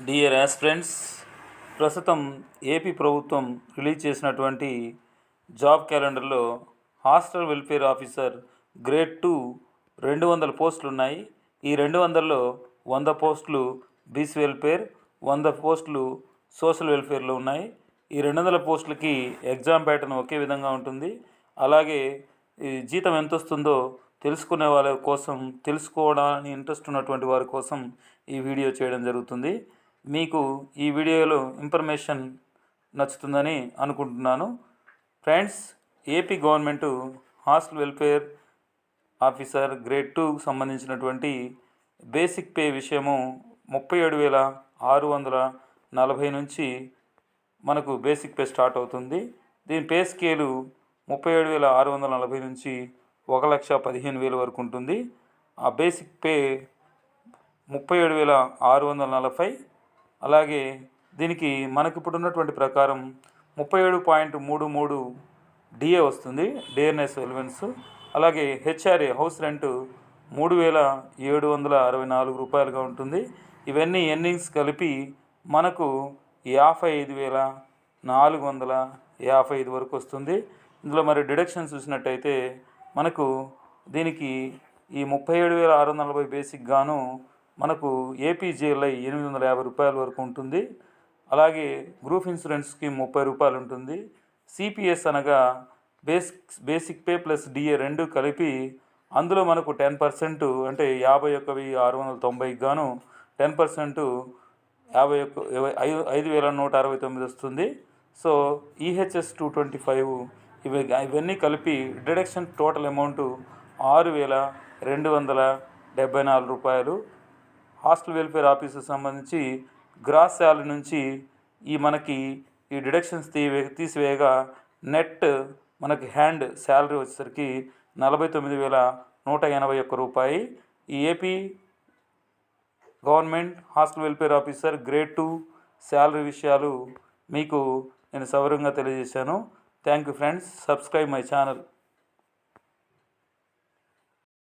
Dear aspirants, ప్రస్తుతం AP ప్రభుత్వం release చేసినటువంటి జాబ్ క్యాలెండర్లో హాస్టల్ వెల్ఫేర్ ఆఫీసర్ గ్రేడ్ 2 200 పోస్టులు ఉన్నాయి. ఈ 200లో 100 పోస్టులు బీసీ వెల్ఫేర్, 100 పోస్టులు సోషల్ వెల్ఫేర్లో ఉన్నాయి. ఈ 200 పోస్టులకి ఎగ్జామ్ ప్యాటర్న్ ఒకే విధంగా ఉంటుంది. అలాగే ఈ జీతం ఎంత వస్తుందో తెలుసుకునే వాళ్ళ కోసం, తెలుసుకోవడానికి ఇంట్రెస్ట్ ఉన్నటువంటి వారి కోసం ఈ వీడియో చేయడం జరుగుతుంది. మీకు ఈ వీడియోలో ఇన్ఫర్మేషన్ నచ్చుతుందని అనుకుంటున్నాను. Friends, AP government hostel welfare officer grade 2 సంబంధించినటువంటి బేసిక్ పే విషయము 37,640 నుంచి మనకు బేసిక్ పే స్టార్ట్ అవుతుంది. దీని పే స్కేలు 37,640 నుంచి 1,15,000 వరకు ఉంటుంది. ఆ బేసిక్ పే 37,640. అలాగే దీనికి మనకి ఇప్పుడు ఉన్నటువంటి ప్రకారం 37.33 డిఏ వస్తుంది, డేర్నెస్ ఎలివెన్స్. అలాగే హెచ్ఆర్ఏ హౌస్ రెంట్ 3,764 రూపాయలుగా ఉంటుంది. ఇవన్నీ ఎర్నింగ్స్ కలిపి మనకు 55,455 వరకు వస్తుంది. ఇందులో మరి డిడక్షన్స్ చూసినట్టయితే మనకు దీనికి ఈ 37,640 బేసిక్ గాను మనకు ఏపీజేఎల్ఐ 850 రూపాయల వరకు ఉంటుంది. అలాగే గ్రూప్ ఇన్సూరెన్స్కి 30 రూపాయలు ఉంటుంది. సిపిఎస్ అనగా బేసిక్ పే ప్లస్ డిఏ రెండు కలిపి అందులో మనకు 10% అంటే 51,690 గాను 10% 5,169 వస్తుంది. సో ఈహెచ్ఎస్ 225 ఇవన్నీ కలిపి డిడక్షన్ టోటల్ అమౌంట్ 6,274 రూపాయలు. హాస్టల్ వెల్ఫేర్ ఆఫీసర్ సంబంధించి గ్రాస్ శాలరీ నుంచి మనకి ఈ డిడక్షన్స్ తీసివేయగా నెట్ మనకి హ్యాండ్ శాలరీ వచ్చేసరికి 49,181 రూపాయి. ఈ AP government hostel welfare officer grade 2 salary విషయాలు మీకు నేను సవివరంగా తెలియజేశాను. Thank you friends. Subscribe my channel.